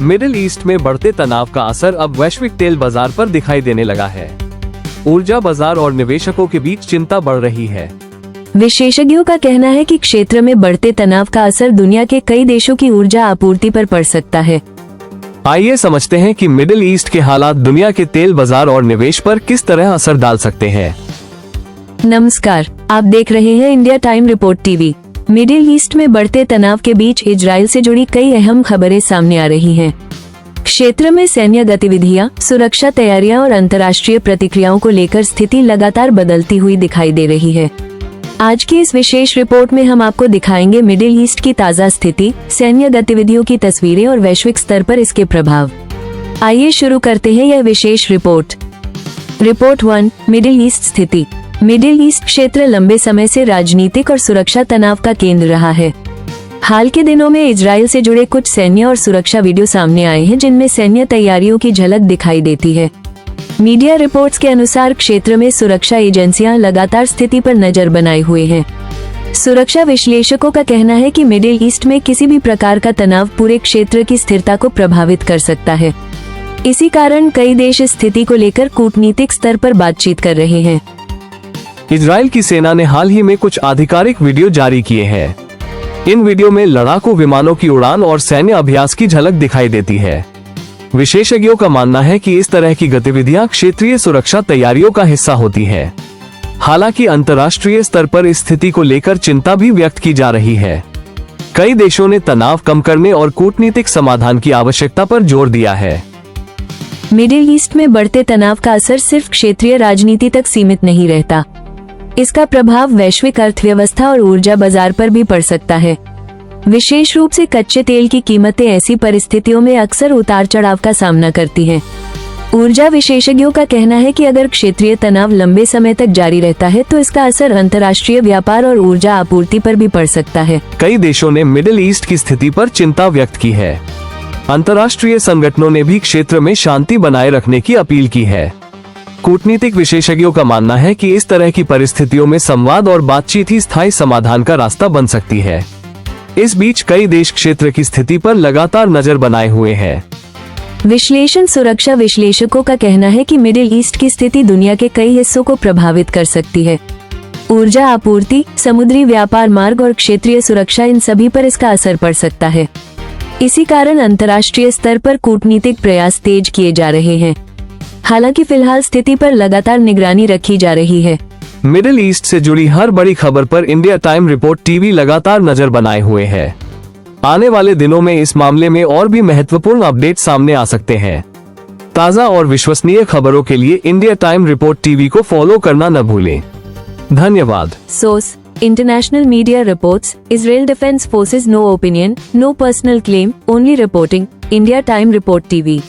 Middle east में बढ़ते तनाव का असर अब वैश्विक तेल बाजार पर दिखाई देने लगा है। ऊर्जा बाजार और निवेशकों के बीच चिंता बढ़ रही है। विशेषज्ञों का कहना है कि क्षेत्र में बढ़ते तनाव का असर दुनिया के कई देशों की ऊर्जा आपूर्ति पर पड़ सकता है। आइए समझते हैं कि मिडिल ईस्ट के हालात दुनिया के तेल बाजार और निवेश पर किस तरह असर डाल सकते हैं। नमस्कार, आप देख रहे हैं India time report TV. Middle east में बढ़ते तनाव के बीच इजराइल से जुड़ी कई अहम खबरें सामने आ रही हैं। क्षेत्र में सैन्य गतिविधियां, सुरक्षा तैयारियां और अंतर्राष्ट्रीय प्रतिक्रियाओं को लेकर स्थिति लगातार बदलती हुई दिखाई दे रही है। आज की इस विशेष रिपोर्ट में हम आपको दिखाएंगे मिडिल ईस्ट की ताज़ा स्थिति, सैन्य गतिविधियों की तस्वीरें और वैश्विक स्तर पर इसके प्रभाव। आइए शुरू करते हैं यह विशेष रिपोर्ट। रिपोर्ट 1, मिडिल ईस्ट स्थिति। मिडिल ईस्ट क्षेत्र लंबे समय से राजनीतिक और सुरक्षा तनाव का केंद्र रहा है। हाल के दिनों में इजराइल से जुड़े कुछ सैन्य और सुरक्षा वीडियो सामने आए हैं जिनमें सैन्य तैयारियों की झलक दिखाई देती है। मीडिया रिपोर्ट्स के अनुसार क्षेत्र में सुरक्षा एजेंसियां लगातार स्थिति पर नजर बनाए हुए हैं। सुरक्षा विश्लेषकों का कहना है कि मिडिल ईस्ट में किसी भी प्रकार का तनाव पूरे क्षेत्र की स्थिरता को प्रभावित कर सकता है। इसी कारण कई देश इस स्थिति को लेकर कूटनीतिक स्तर पर बातचीत कर रहे हैं। इजराइल की सेना ने हाल ही में कुछ आधिकारिक वीडियो जारी किए हैं। इन वीडियो में लड़ाकू विमानों की उड़ान और सैन्य अभ्यास की झलक दिखाई देती है। विशेषज्ञों का मानना है कि इस तरह की गतिविधियां क्षेत्रीय सुरक्षा तैयारियों का हिस्सा होती है। हालांकि अंतर्राष्ट्रीय स्तर पर इस स्थिति को लेकर चिंता भी व्यक्त की जा रही है। कई देशों ने तनाव कम करने और कूटनीतिक समाधान की आवश्यकता पर जोर दिया है। मिडिल ईस्ट में बढ़ते तनाव का असर सिर्फ क्षेत्रीय राजनीति तक सीमित नहीं रहता। इसका प्रभाव वैश्विक अर्थव्यवस्था और ऊर्जा बाजार पर भी पड़ सकता है। विशेष रूप से कच्चे तेल की कीमतें ऐसी परिस्थितियों में अक्सर उतार चढ़ाव का सामना करती हैं। ऊर्जा विशेषज्ञों का कहना है कि अगर क्षेत्रीय तनाव लंबे समय तक जारी रहता है तो इसका असर अंतर्राष्ट्रीय व्यापार और ऊर्जा आपूर्ति पर भी पड़ सकता है। कई देशों ने मिडिल ईस्ट की स्थिति पर चिंता व्यक्त की है। अंतर्राष्ट्रीय संगठनों ने भी क्षेत्र में शांति बनाए रखने की अपील की है। कूटनीतिक विशेषज्ञों का मानना है कि इस तरह की परिस्थितियों में संवाद और बातचीत ही स्थायी समाधान का रास्ता बन सकती है। इस बीच कई देश क्षेत्र की स्थिति पर लगातार नजर बनाए हुए हैं। विश्लेषण सुरक्षा विश्लेषकों का कहना है कि मिडिल ईस्ट की स्थिति दुनिया के कई हिस्सों को प्रभावित कर सकती है। ऊर्जा आपूर्ति, समुद्री व्यापार मार्ग और क्षेत्रीय सुरक्षा, इन सभी पर इसका असर पड़ सकता है। इसी कारण अंतर्राष्ट्रीय स्तर पर कूटनीतिक प्रयास तेज किए जा रहे हैं। हालांकि फिलहाल स्थिति पर लगातार निगरानी रखी जा रही है। मिडिल ईस्ट से जुड़ी हर बड़ी खबर पर इंडिया टाइम रिपोर्ट टीवी लगातार नजर बनाए हुए है। आने वाले दिनों में इस मामले में और भी महत्वपूर्ण अपडेट सामने आ सकते हैं। ताज़ा और विश्वसनीय खबरों के लिए इंडिया टाइम रिपोर्ट टीवी को फॉलो करना न भूलें। धन्यवाद। Source: international media reports, Israel defence forces. No opinion, no personal claim, only reporting. India time report TV.